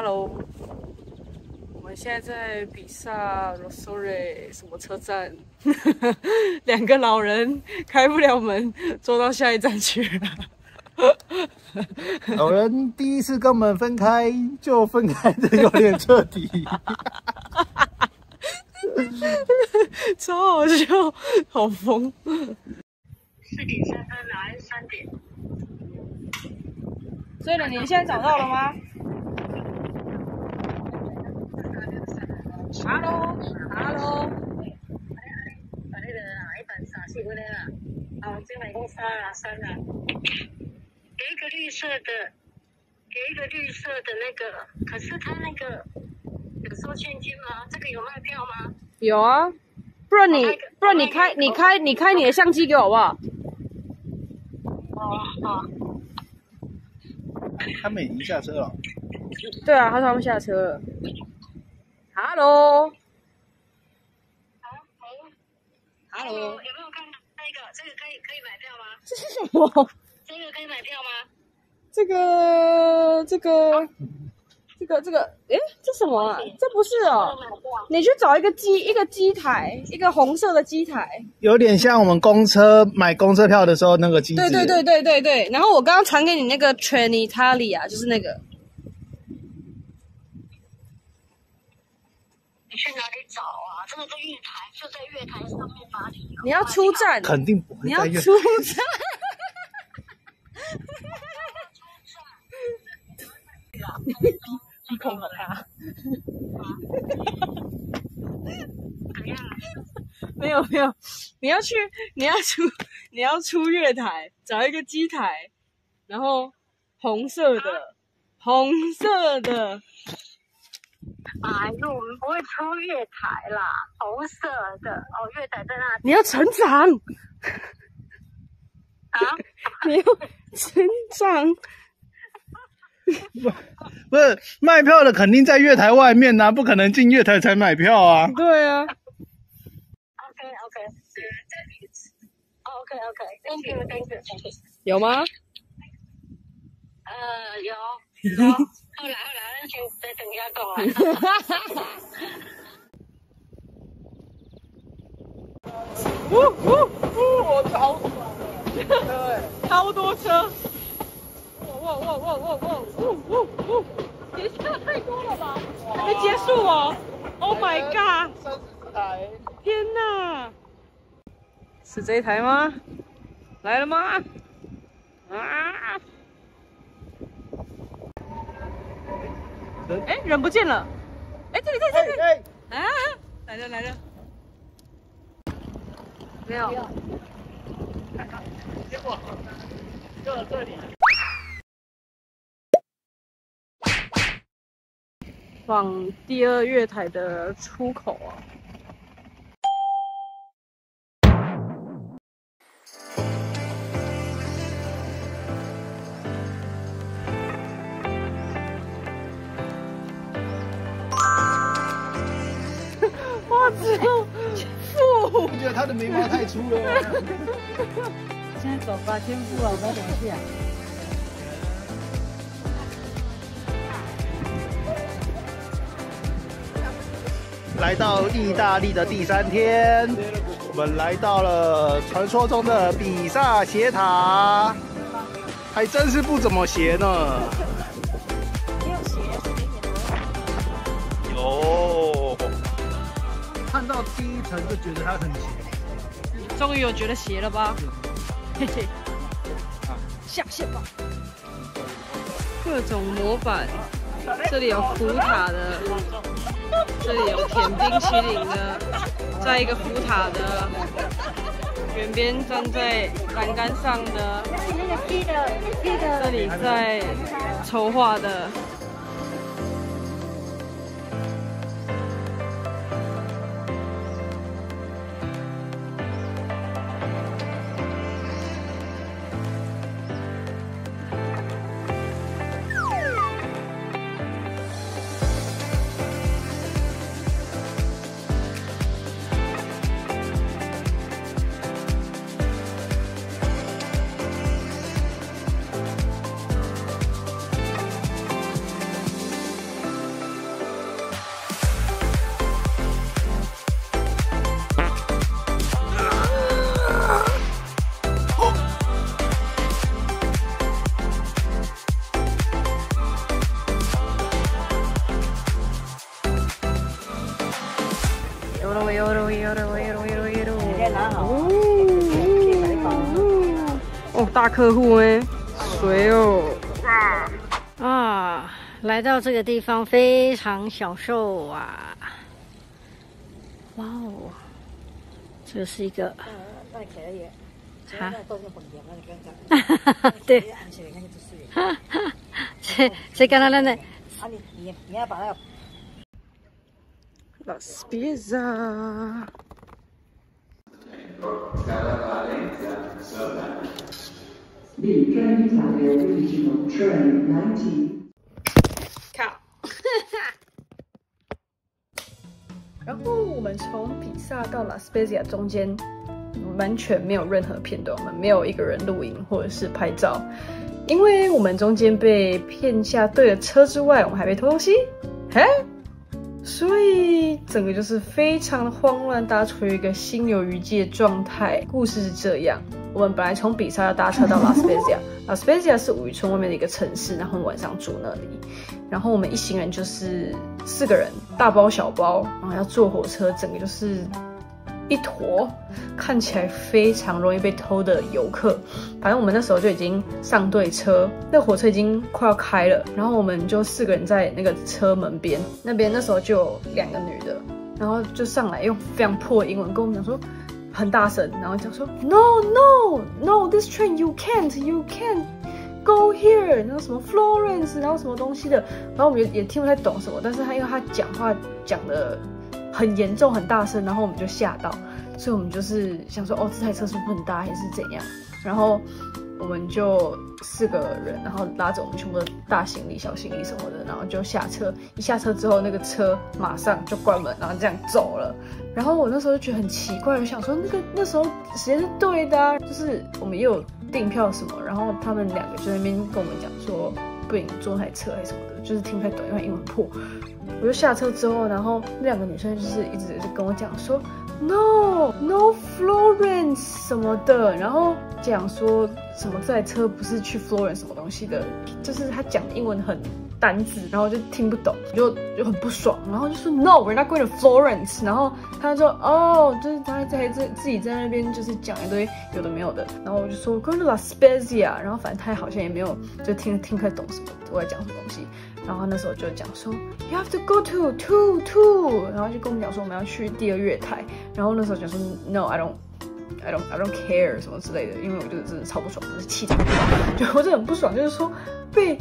Hello， 我们现在在比萨罗索瑞什么车站？两个老人开不了门，坐到下一站去了。老人第一次跟我们分开，就分开的有点彻底，超好笑，好疯。4点3分了，还是3点？所以呢，你现在找到了吗 ？Hello，Hello。把那个一板撒去回来了。好，这买公3了，3了。有一个绿色的那个，可是它那个有收现金吗？这个有卖票吗？有啊，不然你开你的相机给我好不好？哦。他们已经下车了。对啊，他们下车了。Hello。Hello。有没有看那个？这个可以买票吗？这是什么？这个可以买票吗？这个，诶，这什么啊？这不是哦。你去找一个机台，一个红色的机台，有点像我们买公车票的时候那个机制。对。然后我刚刚传给你那个 Trenitalia， 就是那个。你去哪里找啊？这个在月台，就在月台上面哪里？你要出站，肯定不会在月台。你要出站。鼻孔好大。没有，你要出月台，找一个机台，然后红色的。哎呦，我们不会出月台啦，红色的哦，月台在那里。你要成长啊！你要成长。不是卖票的肯定在月台外面啊，不可能进月台才买票啊。对啊。OK， thank you。有吗？有。后来，咱先再等一下讲啊。我超爽的，超多车。哇！结束太多了吧？还没结束哦 ！Oh my god！ 34台。天哪！是这一台吗？来了吗？啊！哎，人不见了！哎，这里！啊！来了！没有。结果就这里。往第2月台的出口啊。我只有我觉得他的眉毛太粗了。现在走吧，先付啊，我要等一下。来到意大利的第3天，我们来到了传说中的比萨斜塔，还真是不怎么斜呢。没有斜，有，看到第1层就觉得它很斜。终于有觉得斜了吧？嘿嘿，下线吧。各种模板，这里有福塔的，这里有甜冰淇淋的，在一个福塔的远边站在栏杆上的，这里在筹划的。大客户哎，水哦！啊，来到这个地方非常享受啊！哇哦，这是一个。对，这刚刚那。La Spezia。靠！然后我们从比萨到 La Spezia 中间完全没有任何片段，我们没有一个人录影或者是拍照，因为我们中间被骗下对了车之外，我们还被偷东西，所以整个就是非常的慌乱，大家处于一个心有余悸的状态。故事是这样：我们本来从比萨要搭车到 La Spezia，La Spezia 是五渔村外面的一个城市，然后晚上住那里。然后我们一行人就是4个人，大包小包，然后要坐火车，整个就是一坨看起来非常容易被偷的游客。反正我们那时候就已经上对车，那个火车已经快要开了，然后我们就4个人在那个车门边那边，那时候就有2个女的，然后就上来用非常破的英文跟我们讲说，很大声，然后讲说 No, this train you can't go here， 然后什么 Florence， 然后什么东西的，然后我们也听不太懂什么，但是因为他讲话讲的很严重很大声，然后我们就吓到，所以我们就是想说，哦，这台车是不是很大还是怎样？然后我们就4个人，然后拉着我们全部的大行李、小行李什么的，然后就下车。一下车之后，那个车马上就关门，然后这样走了。然后我那时候就觉得很奇怪，我想说那时候时间是对的啊，就是我们也有订票什么，然后他们2个就在那边跟我们讲说，不允坐那台车还是什么的，就是听不太懂，因为英文破。我就下车之后，然后那2个女生就是一直跟我讲说 No Florence 什么的，然后讲说什么这台车不是去 Florence 什么东西的，就是他讲的英文很单字，然后就听不懂，就很不爽，然后就说 No we're not going to Florence， 然后他说哦，就是他自己在那边就是讲一堆有的没有的，然后我就说 We're going to La Spezia， 然后反正他好像也没有就听不太懂什么我在讲什么东西。然后那时候就讲说 You have to go to， 然后就跟我们讲说我们要去第2月台，然后那时候讲说 No I don't care 什么之类的，因为我觉得真的超不爽，就是气场不爽，就我真的很不爽，就是说被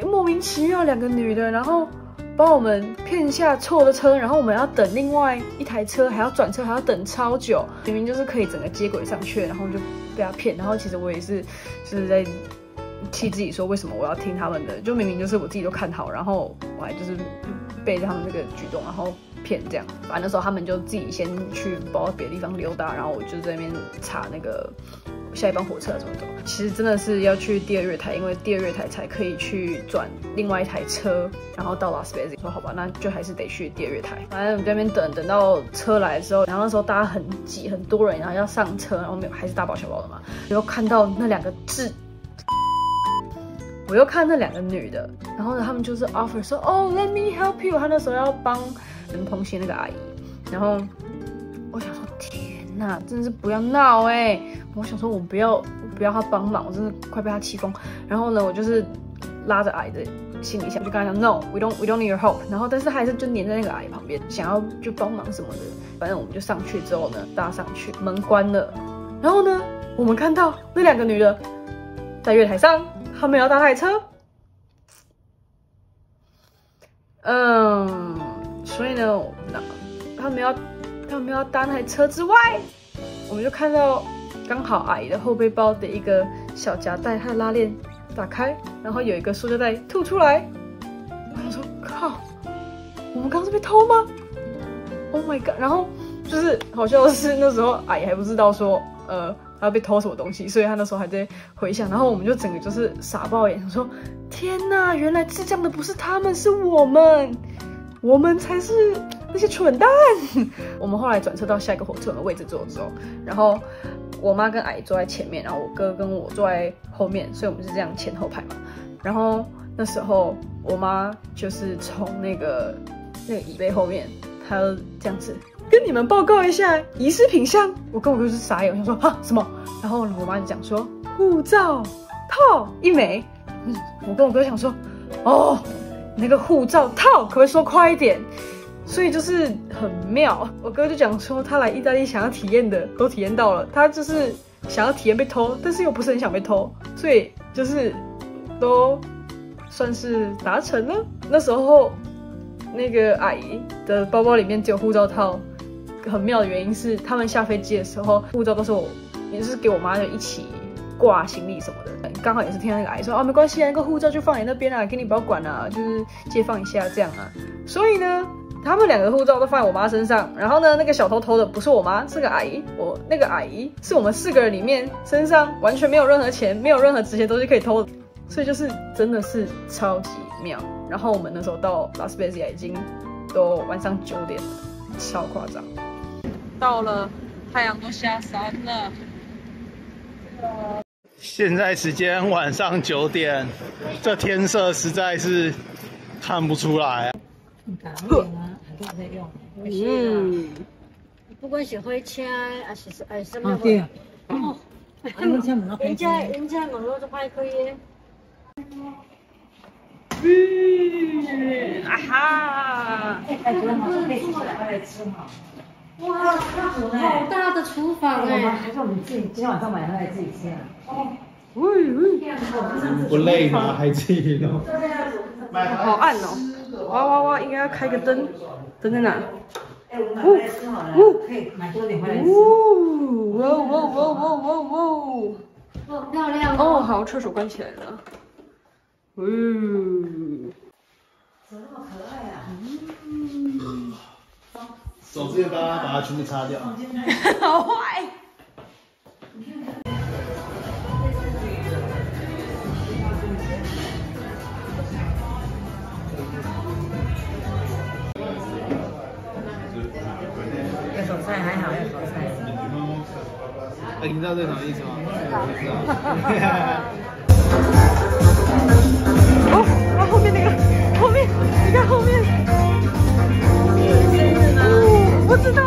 莫名其妙2个女的，然后把我们骗下错的车，然后我们要等另外一台车，还要转车，还要等超久，明明就是可以整个接轨上去，然后就被他骗，然后其实我也是就是在气自己说为什么我要听他们的，就明明就是我自己都看好，然后我还就是被他们那个举动然后骗这样。反正那时候他们就自己先去不知道别的地方溜达，然后我就在那边查那个下一班火车怎么走。其实真的是要去第2月台，因为第2月台才可以去转另外一台车，然后到 La Spezia。说好吧，那就还是得去第2月台。反正我们在那边等到车来的时候，然后那时候大家很挤，很多人，然后要上车，然后还是大包小包的嘛，然后看到那2个字。我又看那2个女的，然后呢，他们就是 offer 说，哦 ，let me help you。他那时候要帮人捧鞋那个阿姨，然后我想说，天哪，真的是不要闹哎！我想说，我不要他帮忙，我真的快被他气疯。然后呢，我就是拉着阿姨的行李箱，就跟他讲 ，No，we don't need your help。然后，但是他还是就黏在那个阿姨旁边，想要就帮忙什么的。反正我们就上去之后呢，搭上去，门关了，然后呢，我们看到那2个女的在月台上。他们要搭台车，所以呢，他们要搭那台车之外，我们就看到刚好阿姨的后背包的一个小夹带，它的拉链打开，然后有一个塑料袋吐出来。我想说，靠，我们刚是被偷吗 ？Oh my god！ 然后就是好笑的是，那时候阿姨还不知道说，他被偷什么东西，所以他那时候还在回想，然后我们就整个就是傻爆眼，说天哪，原来智障的不是他们，是我们才是那些蠢蛋。我们后来转车到下一个火车的位置坐之后，然后我妈跟阿姨坐在前面，然后我哥跟我坐在后面，所以我们是这样前后排嘛。然后那时候我妈就是从那个椅背后面，她这样子跟你们报告一下遗失品项。我跟我哥是傻眼，我想说哈什么？然后我妈就讲说护照套1枚。我跟我哥想说哦，那个护照套可不可以说快一点？所以就是很妙。我哥就讲说他来意大利想要体验的都体验到了，他就是想要体验被偷，但是又不是很想被偷，所以就是都算是达成了。那时候那个阿姨的包包里面只有护照套，很妙的原因是他们下飞机的时候护照都是也是给我妈就一起挂行李什么的。刚好也是听到那个阿姨说啊，没关系啊，那个护照就放你那边啊，给你保管啊，就是借放一下这样啊。所以呢，他们2个护照都放在我妈身上，然后呢，那个小偷偷的不是我妈，是个阿姨。那个阿姨是我们4个人里面身上完全没有任何钱，没有任何值钱东西可以偷的，所以就是真的是超级妙。然后我们那时候到拉斯维加斯已经都晚上9点了，超夸张。到了，太阳都下山了。现在时间晚上9点，这天色实在是看不出来。打一点啊，很多人在用。不管是火车还是什么。对啊。哦。人家网络都歹开的。啊哈！哇，好大的厨房哎！还是我们自己今天晚上买回来自己吃啊？不累吗？还自己弄？好暗哦！哇！应该要开个灯，灯在哪？哎，我们买回来吃好了，可以买多点回来吃。好漂亮哦！好，厕所关起来了。怎么那么可爱啊？手之前把它全部擦掉。好坏。要手菜还好，要手菜。你知道这什么意思吗？哦，然后后面那个，后面，你看后面。我知道。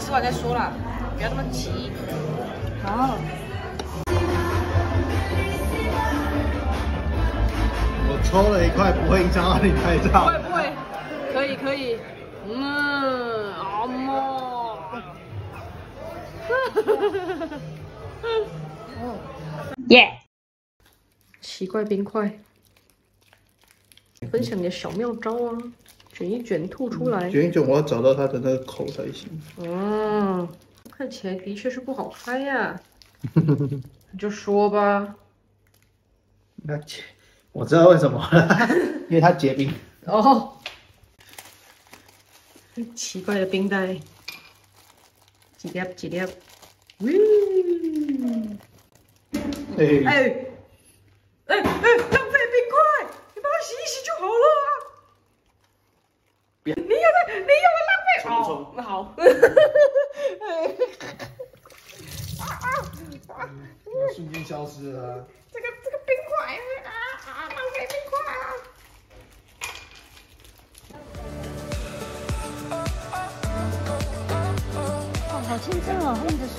吃完再说啦，不要那么急。好。我抽了一块，不会影响到你拍照。不会，可以。阿嬷。耶！奇怪冰块，分享你的小妙招啊！卷一卷，吐出来。卷一卷，我要找到它的那个口才行。看起来的确是不好开呀。你就说吧。那我知道为什么了，因为它结冰。哦。奇怪的冰袋。几粒。浪费冰块，你把它洗一洗就好了啊。你又在浪费哦，那好。瞬间消失了。这个冰块浪费冰块啊！哦，好清澈哦，喝你的水。